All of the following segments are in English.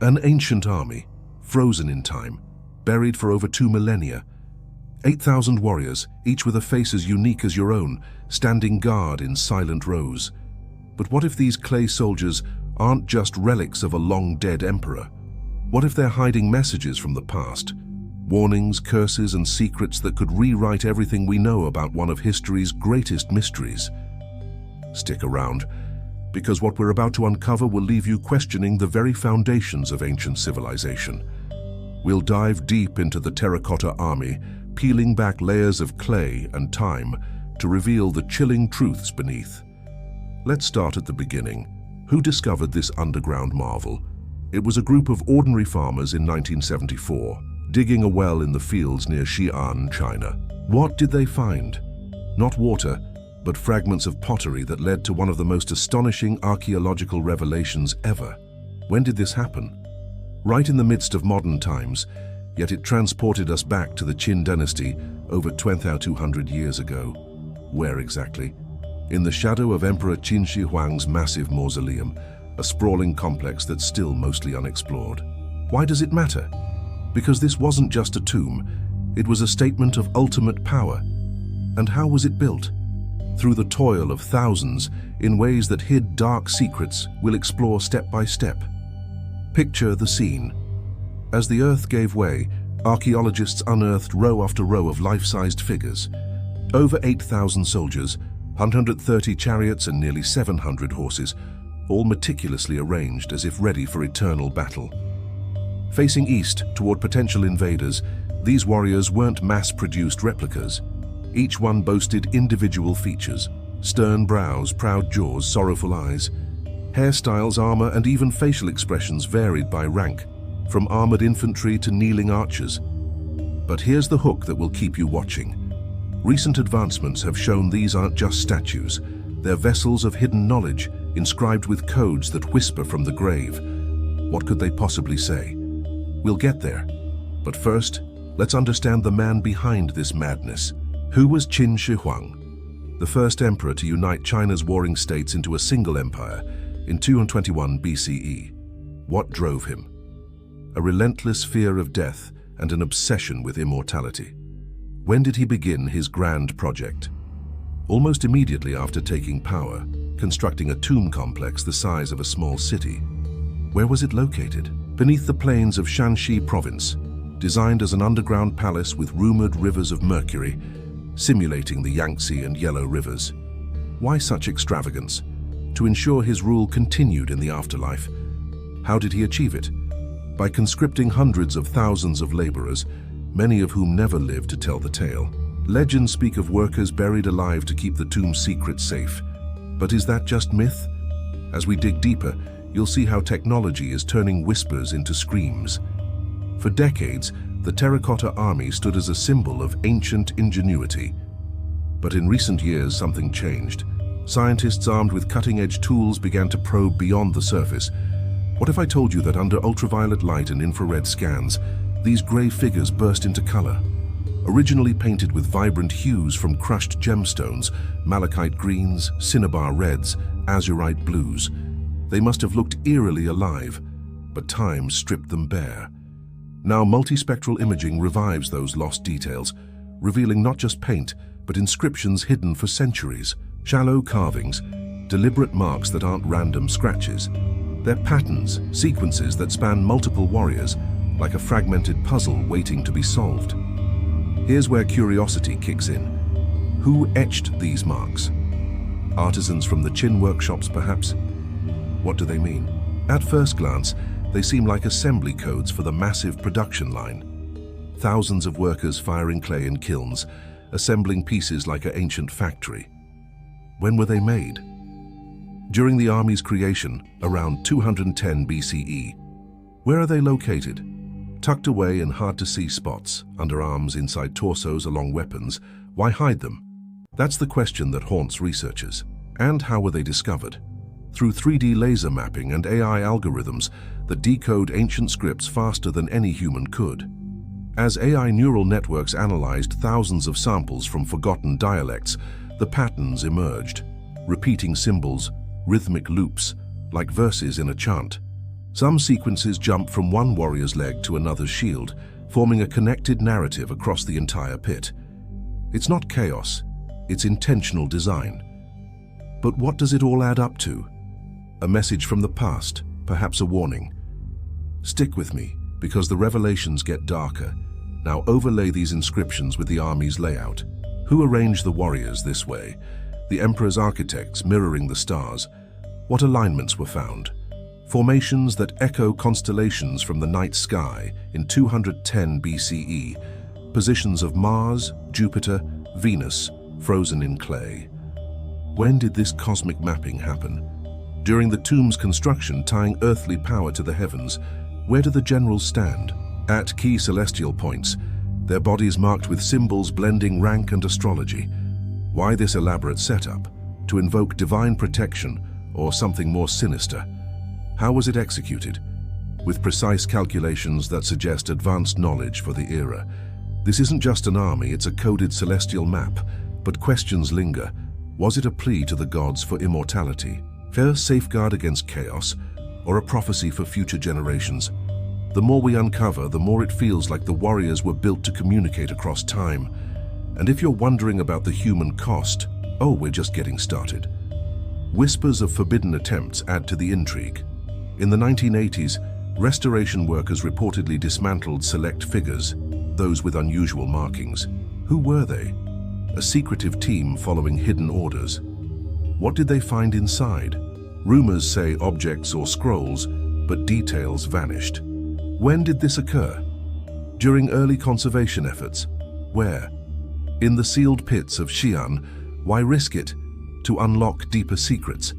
An ancient army, frozen in time, buried for over 2 millennia. 8,000 warriors, each with a face as unique as your own, standing guard in silent rows. But what if these clay soldiers aren't just relics of a long-dead emperor? What if they're hiding messages from the past? Warnings, curses, and secrets that could rewrite everything we know about one of history's greatest mysteries. Stick around, because what we're about to uncover will leave you questioning the very foundations of ancient civilization. We'll dive deep into the Terracotta Army, peeling back layers of clay and time to reveal the chilling truths beneath. Let's start at the beginning. Who discovered this underground marvel? It was a group of ordinary farmers in 1974, digging a well in the fields near Xi'an, China. What did they find? Not water, but fragments of pottery that led to one of the most astonishing archaeological revelations ever. When did this happen? Right in the midst of modern times, yet it transported us back to the Qin dynasty over 2,200 years ago. Where exactly? In the shadow of Emperor Qin Shi Huang's massive mausoleum, a sprawling complex that's still mostly unexplored. Why does it matter? Because this wasn't just a tomb, it was a statement of ultimate power. And how was it built? Through the toil of thousands, in ways that hid dark secrets we'll explore step by step. Picture the scene. As the earth gave way, archaeologists unearthed row after row of life-sized figures. Over 8,000 soldiers, 130 chariots and nearly 700 horses, all meticulously arranged as if ready for eternal battle. Facing east toward potential invaders, these warriors weren't mass-produced replicas. Each one boasted individual features: stern brows, proud jaws, sorrowful eyes. Hairstyles, armor, and even facial expressions varied by rank, from armored infantry to kneeling archers. But here's the hook that will keep you watching. Recent advancements have shown these aren't just statues. They're vessels of hidden knowledge, inscribed with codes that whisper from the grave. What could they possibly say? We'll get there. But first, let's understand the man behind this madness. Who was Qin Shi Huang? The first emperor to unite China's warring states into a single empire in 221 BCE. What drove him? A relentless fear of death and an obsession with immortality. When did he begin his grand project? Almost immediately after taking power, constructing a tomb complex the size of a small city. Where was it located? Beneath the plains of Shanxi province, designed as an underground palace with rumored rivers of mercury, simulating the Yangtze and Yellow rivers. Why such extravagance? To ensure his rule continued in the afterlife. How did he achieve it? By conscripting hundreds of thousands of laborers, many of whom never lived to tell the tale. Legends speak of workers buried alive to keep the tomb's secrets safe. But is that just myth? As we dig deeper, you'll see how technology is turning whispers into screams. For decades, the Terracotta Army stood as a symbol of ancient ingenuity. But in recent years, something changed. Scientists armed with cutting-edge tools began to probe beyond the surface. What if I told you that under ultraviolet light and infrared scans, these gray figures burst into color? Originally painted with vibrant hues from crushed gemstones, malachite greens, cinnabar reds, azurite blues, they must have looked eerily alive, but time stripped them bare. Now multispectral imaging revives those lost details, revealing not just paint, but inscriptions hidden for centuries. Shallow carvings, deliberate marks that aren't random scratches. They're patterns, sequences that span multiple warriors, like a fragmented puzzle waiting to be solved. Here's where curiosity kicks in. Who etched these marks? Artisans from the Qin workshops, perhaps? What do they mean? At first glance, they seem like assembly codes for the massive production line. Thousands of workers firing clay in kilns, assembling pieces like an ancient factory. When were they made? During the army's creation, around 210 BCE. Where are they located? Tucked away in hard-to-see spots, underarms, inside torsos, along weapons. Why hide them? That's the question that haunts researchers. And how were they discovered? Through 3D laser mapping and AI algorithms that decode ancient scripts faster than any human could. As AI neural networks analyzed thousands of samples from forgotten dialects, the patterns emerged, repeating symbols, rhythmic loops, like verses in a chant. Some sequences jump from one warrior's leg to another's shield, forming a connected narrative across the entire pit. It's not chaos, it's intentional design. But what does it all add up to? A message from the past, perhaps a warning. Stick with me, because the revelations get darker. Now overlay these inscriptions with the army's layout. Who arranged the warriors this way? The Emperor's architects mirroring the stars. What alignments were found? Formations that echo constellations from the night sky in 210 BCE. Positions of Mars, Jupiter, Venus, frozen in clay. When did this cosmic mapping happen? During the tomb's construction, tying earthly power to the heavens. Where do the generals stand? At key celestial points, their bodies marked with symbols blending rank and astrology. Why this elaborate setup? To invoke divine protection or something more sinister? How was it executed? With precise calculations that suggest advanced knowledge for the era. This isn't just an army, it's a coded celestial map, but questions linger. Was it a plea to the gods for immortality? A safeguard against chaos, or a prophecy for future generations? The more we uncover, the more it feels like the warriors were built to communicate across time. And if you're wondering about the human cost, oh, we're just getting started. Whispers of forbidden attempts add to the intrigue. In the 1980s, restoration workers reportedly dismantled select figures, those with unusual markings. Who were they? A secretive team following hidden orders. What did they find inside? Rumors say objects or scrolls, but details vanished. When did this occur? During early conservation efforts. Where? In the sealed pits of Xi'an. Why risk it? To unlock deeper secrets.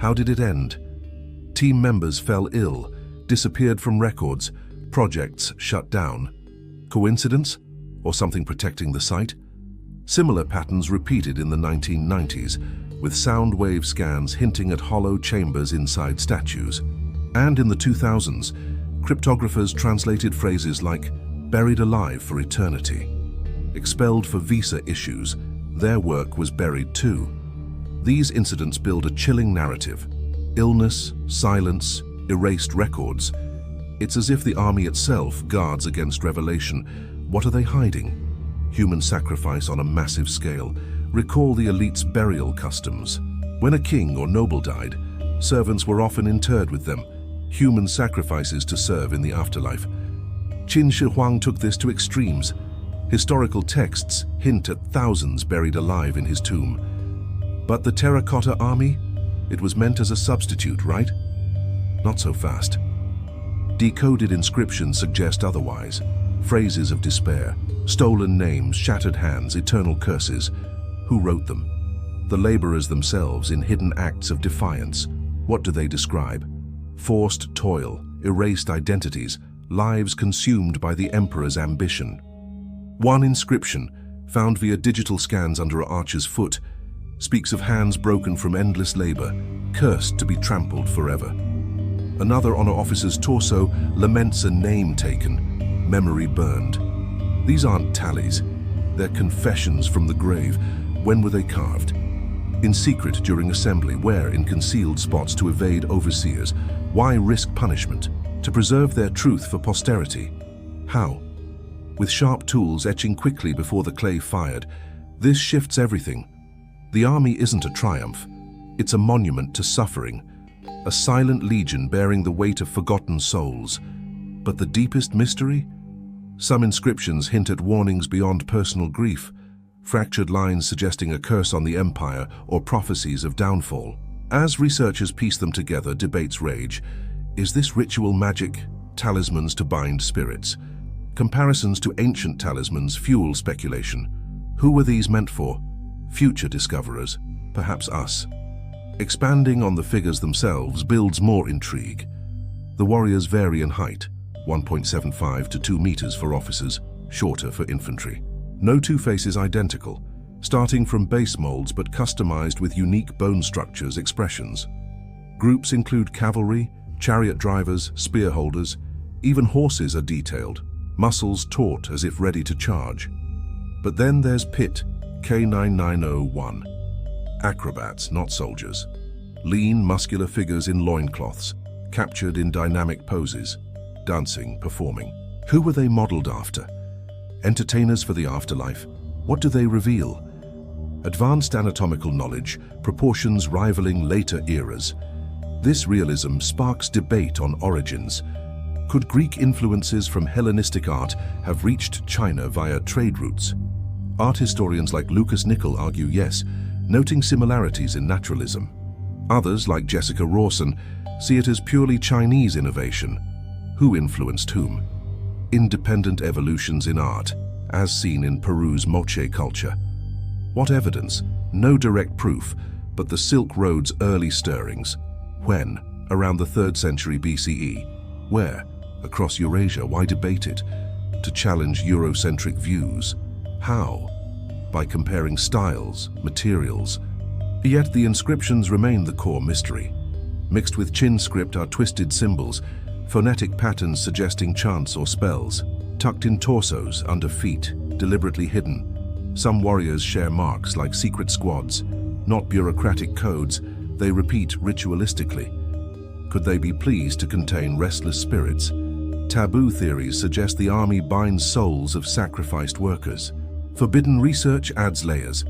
How did it end? Team members fell ill, disappeared from records, projects shut down. Coincidence? Or something protecting the site? Similar patterns repeated in the 1990s, with sound wave scans hinting at hollow chambers inside statues. And in the 2000s, cryptographers translated phrases like "buried alive for eternity." Expelled for visa issues, their work was buried too. These incidents build a chilling narrative. Illness, silence, erased records. It's as if the army itself guards against revelation. What are they hiding? Human sacrifice on a massive scale. Recall the elite's burial customs. When a king or noble died, servants were often interred with them, human sacrifices to serve in the afterlife. Qin Shi Huang took this to extremes. Historical texts hint at thousands buried alive in his tomb. But the Terracotta Army? It was meant as a substitute, right? Not so fast. Decoded inscriptions suggest otherwise. Phrases of despair, stolen names, shattered hands, eternal curses. Who wrote them? The laborers themselves in hidden acts of defiance. What do they describe? Forced toil, erased identities, lives consumed by the emperor's ambition. One inscription, found via digital scans under an archer's foot, speaks of hands broken from endless labor, cursed to be trampled forever. Another on an officer's torso laments a name taken, memory burned. These aren't tallies, they're confessions from the grave. When were they carved? In secret during assembly, where in concealed spots to evade overseers? Why risk punishment? To preserve their truth for posterity. How? With sharp tools etching quickly before the clay fired. This shifts everything. The army isn't a triumph. It's a monument to suffering. A silent legion bearing the weight of forgotten souls. But the deepest mystery? Some inscriptions hint at warnings beyond personal grief. Fractured lines suggesting a curse on the empire or prophecies of downfall. As researchers piece them together, debates rage. Is this ritual magic? Talismans to bind spirits? Comparisons to ancient talismans fuel speculation. Who were these meant for? Future discoverers, perhaps us. Expanding on the figures themselves builds more intrigue. The warriors vary in height, 1.75 to 2 meters for officers, shorter for infantry. No two faces identical, starting from base molds but customized with unique bone structures, expressions. Groups include cavalry, chariot drivers, spear holders, even horses are detailed, muscles taut as if ready to charge. But then there's Pit, K9901. Acrobats, not soldiers. Lean, muscular figures in loincloths, captured in dynamic poses, dancing, performing. Who were they modeled after? Entertainers for the afterlife? What do they reveal? Advanced anatomical knowledge, proportions rivaling later eras. This realism sparks debate on origins. Could Greek influences from Hellenistic art have reached China via trade routes? Art historians like Lucas Nickel argue yes, noting similarities in naturalism. Others, like Jessica Rawson, see it as purely Chinese innovation. Who influenced whom? Independent evolutions in art, as seen in Peru's Moche culture. What evidence? No direct proof, but the Silk Road's early stirrings. When? Around the 3rd century BCE. Where? Across Eurasia. Why debate it? To challenge Eurocentric views. How? By comparing styles, materials. Yet the inscriptions remain the core mystery. Mixed with Qin script are twisted symbols, phonetic patterns suggesting chants or spells, tucked in torsos, under feet, deliberately hidden. Some warriors share marks like secret squads, not bureaucratic codes, they repeat ritualistically. Could they be pleased to contain restless spirits? Taboo theories suggest the army binds souls of sacrificed workers. Forbidden research adds layers.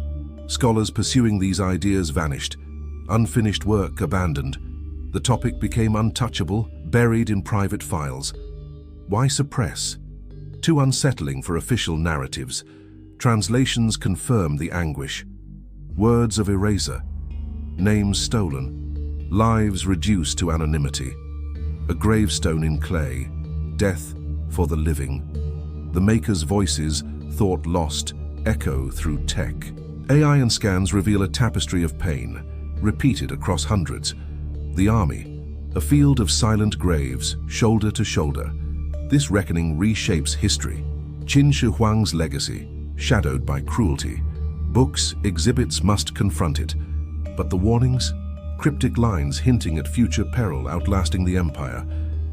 Scholars pursuing these ideas vanished. Unfinished work abandoned. The topic became untouchable, buried in private files. Why suppress? Too unsettling for official narratives. Translations confirm the anguish. Words of erasure. Names stolen. Lives reduced to anonymity. A gravestone in clay. Death for the living. The maker's voices, thought lost, echo through tech. AI and scans reveal a tapestry of pain, repeated across hundreds. The army, a field of silent graves, shoulder to shoulder. This reckoning reshapes history. Qin Shi Huang's legacy, shadowed by cruelty. Books, exhibits must confront it. But the warnings? Cryptic lines hinting at future peril outlasting the empire.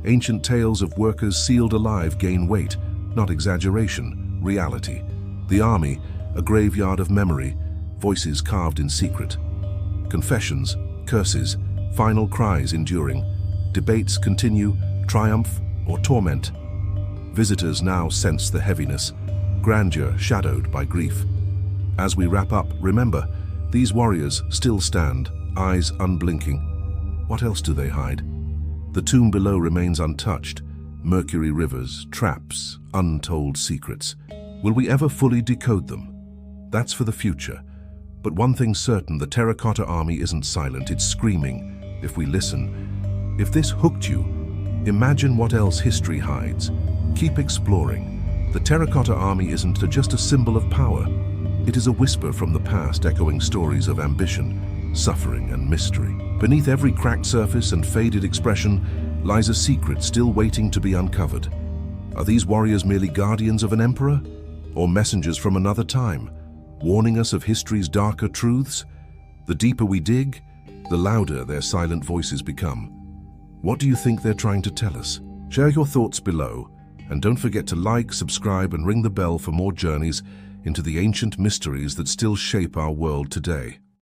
Ancient tales of workers sealed alive gain weight, not exaggeration, reality. The army, a graveyard of memory, voices carved in secret. Confessions, curses, final cries enduring. Debates continue, triumph or torment. Visitors now sense the heaviness, grandeur shadowed by grief. As we wrap up, remember, these warriors still stand, eyes unblinking. What else do they hide? The tomb below remains untouched. Mercury rivers, traps, untold secrets. Will we ever fully decode them? That's for the future. But one thing's certain, the Terracotta Army isn't silent, it's screaming, if we listen. If this hooked you, imagine what else history hides. Keep exploring. The Terracotta Army isn't just a symbol of power. It is a whisper from the past, echoing stories of ambition, suffering, and mystery. Beneath every cracked surface and faded expression lies a secret still waiting to be uncovered. Are these warriors merely guardians of an emperor? Or messengers from another time, warning us of history's darker truths? The deeper we dig, the louder their silent voices become. What do you think they're trying to tell us? Share your thoughts below, and don't forget to like, subscribe, and ring the bell for more journeys into the ancient mysteries that still shape our world today.